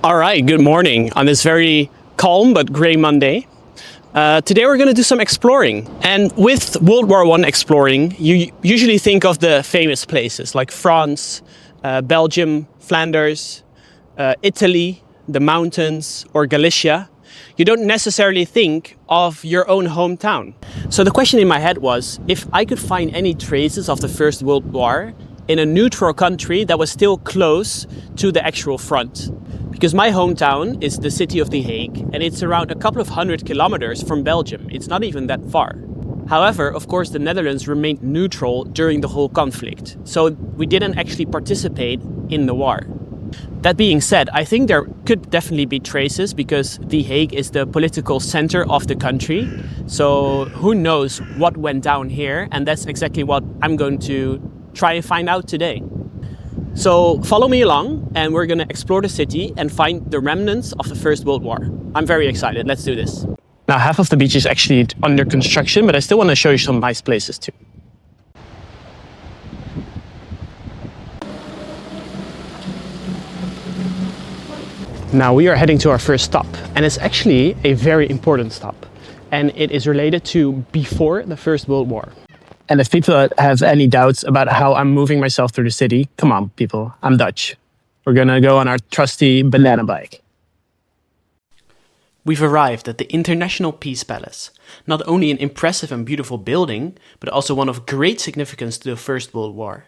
All right, good morning on this very calm but grey Monday. Today we're going to do some exploring. And with World War I exploring, you usually think of the famous places like France, Belgium, Flanders, Italy, the mountains, or Galicia. You don't necessarily think of your own hometown. So the question in my head was, if I could find any traces of the First World War in a neutral country that was still close to the actual front. Because my hometown is the city of The Hague, and it's around a couple of 100 kilometers from Belgium. It's not even that far. However, of course, the Netherlands remained neutral during the whole conflict, so we didn't actually participate in the war. That being said, I think there could definitely be traces because The Hague is the political center of the country. So who knows what went down here, and that's exactly what I'm going to try and find out today. So follow me along and we're going to explore the city and find the remnants of the First World War. I'm very excited. Let's do this. Now, half of the beach is actually under construction, but I still want to show you some nice places too. Now we are heading to our first stop, and it's actually a very important stop. And it is related to before the First World War. And if people have any doubts about how I'm moving myself through the city, come on, people, I'm Dutch. We're gonna go on our trusty banana bike. We've arrived at the International Peace Palace. Not only an impressive and beautiful building, but also one of great significance to the First World War.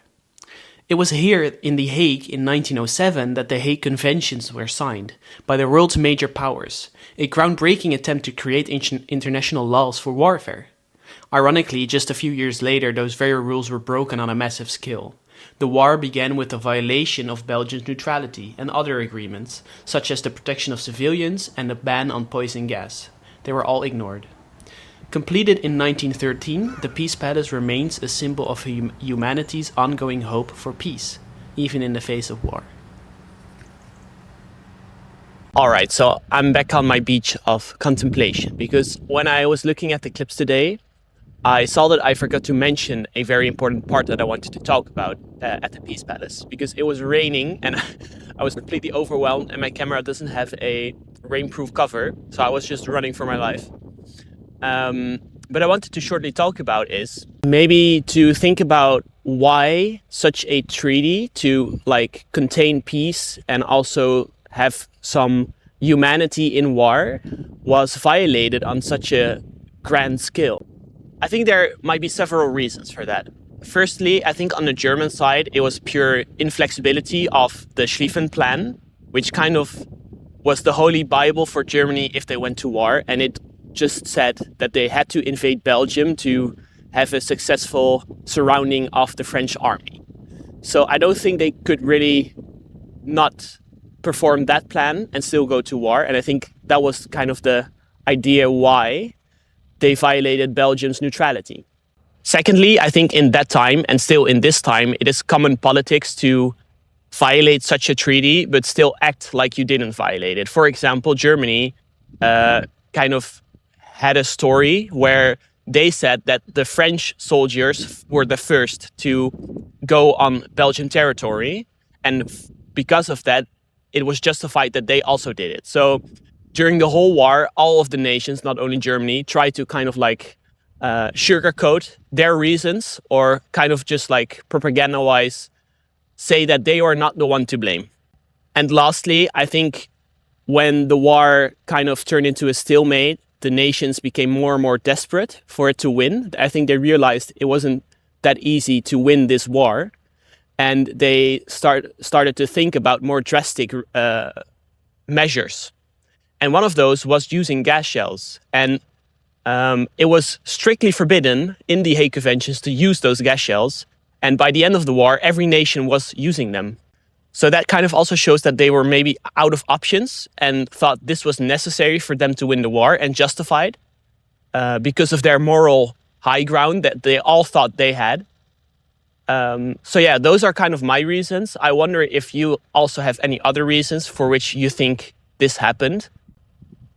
It was here in The Hague in 1907 that the Hague Conventions were signed by the world's major powers, a groundbreaking attempt to create international laws for warfare. Ironically, just a few years later, those very rules were broken on a massive scale. The war began with the violation of Belgium's neutrality and other agreements, such as the protection of civilians and the ban on poison gas. They were all ignored. Completed in 1913, the Peace Palace remains a symbol of humanity's ongoing hope for peace, even in the face of war. Alright, so I'm back on my beach of contemplation, because when I was looking at the clips today, I saw that I forgot to mention a very important part that I wanted to talk about at the Peace Palace, because it was raining and I was completely overwhelmed and my camera doesn't have a rainproof cover, so I was just running for my life. But I wanted to shortly talk about is maybe to think about why such a treaty to contain peace and also have some humanity in war was violated on such a grand scale. I think there might be several reasons for that. Firstly, I think on the German side, it was pure inflexibility of the Schlieffen Plan, which kind of was the holy Bible for Germany if they went to war. And it just said that they had to invade Belgium to have a successful surrounding of the French army. So I don't think they could really not perform that plan and still go to war. And I think that was kind of the idea why they violated Belgium's neutrality. Secondly, I think in that time, and still in this time, it is common politics to violate such a treaty, but still act like you didn't violate it. For example, Germany kind of had a story where they said that the French soldiers were the first to go on Belgian territory. And because of that, it was justified that they also did it. So during the whole war, all of the nations, not only Germany, tried to kind of sugarcoat their reasons or kind of just propaganda-wise say that they are not the one to blame. And lastly, I think when the war kind of turned into a stalemate, the nations became more and more desperate for it to win. I think they realized it wasn't that easy to win this war. And they started to think about more drastic measures. And one of those was using gas shells. And it was strictly forbidden in the Hague Conventions to use those gas shells. And by the end of the war, every nation was using them. So that kind of also shows that they were maybe out of options and thought this was necessary for them to win the war and justified because of their moral high ground that they all thought they had. So yeah, those are kind of my reasons. I wonder if you also have any other reasons for which you think this happened.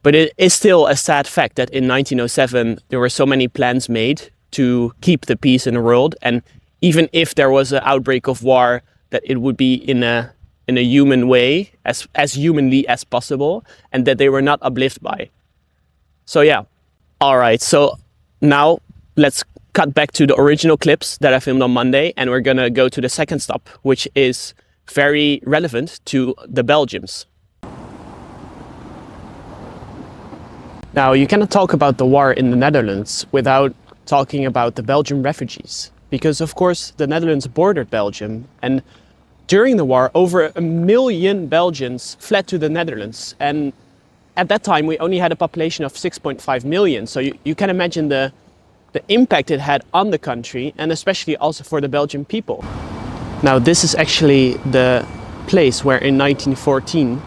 But it is still a sad fact that in 1907, there were so many plans made to keep the peace in the world. And even if there was an outbreak of war, that it would be in a in a human way, as humanly as possible, and that they were not uplifted by. So yeah. All right, so now let's cut back to the original clips that I filmed on Monday, and we're gonna go to the second stop, which is very relevant to the Belgians. Now, you cannot talk about the war in the Netherlands without talking about the Belgium refugees, because of course the Netherlands bordered Belgium, and during the war over 1 million Belgians fled to the Netherlands, and at that time we only had a population of 6.5 million, so you can imagine the impact it had on the country, and especially also for the Belgian people. Now, this is actually the place where in 1914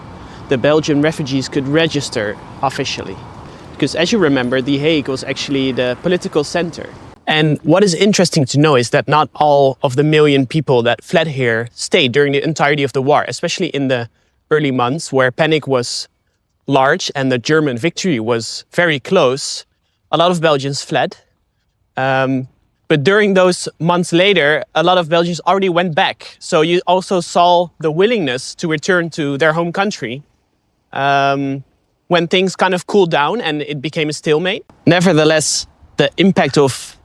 the Belgian refugees could register officially. Because as you remember, The Hague was actually the political center. And what is interesting to know is that not all of the 1 million people that fled here stayed during the entirety of the war, especially in the early months where panic was large and the German victory was very close. A lot of Belgians fled. But during those months later, a lot of Belgians already went back. So you also saw the willingness to return to their home country when things kind of cooled down and it became a stalemate. Nevertheless, the impact of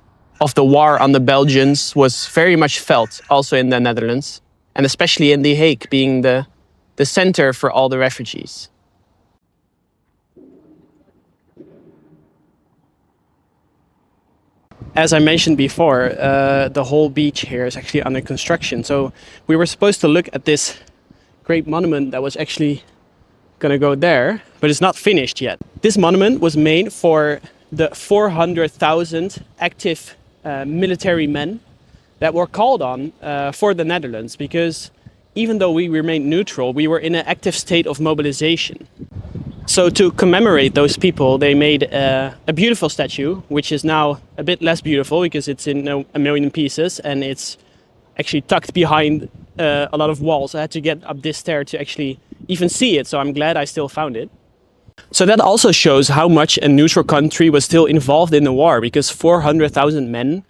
the war on the Belgians was very much felt also in the Netherlands, and especially in The Hague, being the center for all the refugees. As I mentioned before, the whole beach here is actually under construction. So we were supposed to look at this great monument that was actually gonna go there, but it's not finished yet. This monument was made for the 400,000 active military men that were called on for the Netherlands, because even though we remained neutral, we were in an active state of mobilization. So to commemorate those people, they made a beautiful statue, which is now a bit less beautiful because it's in 1 million pieces and it's actually tucked behind a lot of walls. I had to get up this stair to actually even see it, so I'm glad I still found it. So that also shows how much a neutral country was still involved in the war, because 400,000 men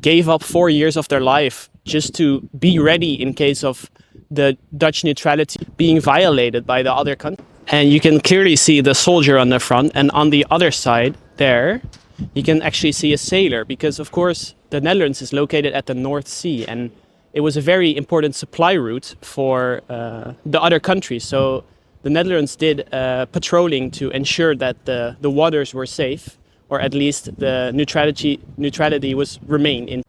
gave up 4 years of their life just to be ready in case of the Dutch neutrality being violated by the other country. And you can clearly see the soldier on the front, and on the other side there you can actually see a sailor, because of course the Netherlands is located at the North Sea and it was a very important supply route for the other countries. So the Netherlands did patrolling to ensure that the waters were safe, or at least the neutrality was remain in.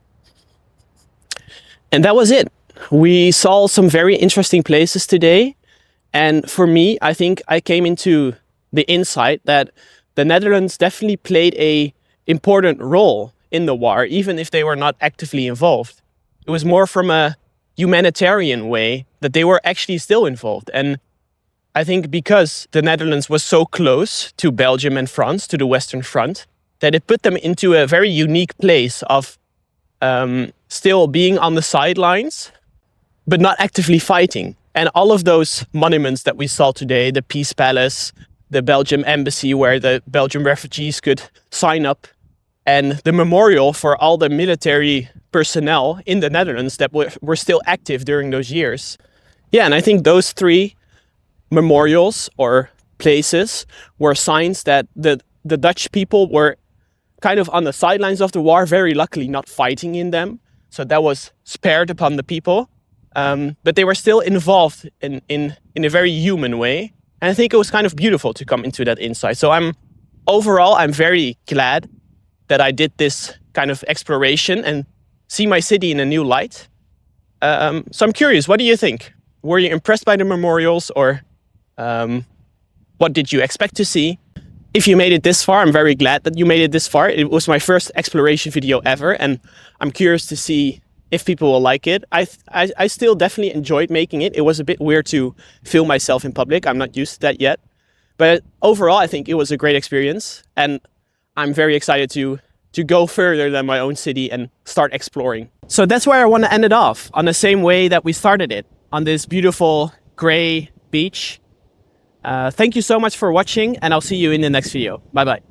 And that was it. We saw some very interesting places today. And for me, I think I came into the insight that the Netherlands definitely played an important role in the war, even if they were not actively involved. It was more from a humanitarian way that they were actually still involved. And I think because the Netherlands was so close to Belgium and France, to the Western Front, that it put them into a very unique place of still being on the sidelines, but not actively fighting. And all of those monuments that we saw today, the Peace Palace, the Belgium Embassy where the Belgian refugees could sign up, and the memorial for all the military personnel in the Netherlands that were still active during those years. Yeah, and I think those three memorials or places were signs that the Dutch people were kind of on the sidelines of the war, very luckily not fighting in them. So that was spared upon the people. But they were still involved in a very human way. And I think it was kind of beautiful to come into that insight. So I'm very glad that I did this kind of exploration and see my city in a new light. So I'm curious, what do you think? Were you impressed by the memorials, or what did you expect to see? If you made it this far, I'm very glad that you made it this far. It was my first exploration video ever, and I'm curious to see if people will like it. I still definitely enjoyed making it. It was a bit weird to film myself in public. I'm not used to that yet. But overall, I think it was a great experience. And I'm very excited to go further than my own city and start exploring. So that's where I want to end it off, on the same way that we started it, on this beautiful gray beach. Thank you so much for watching, and I'll see you in the next video. Bye bye.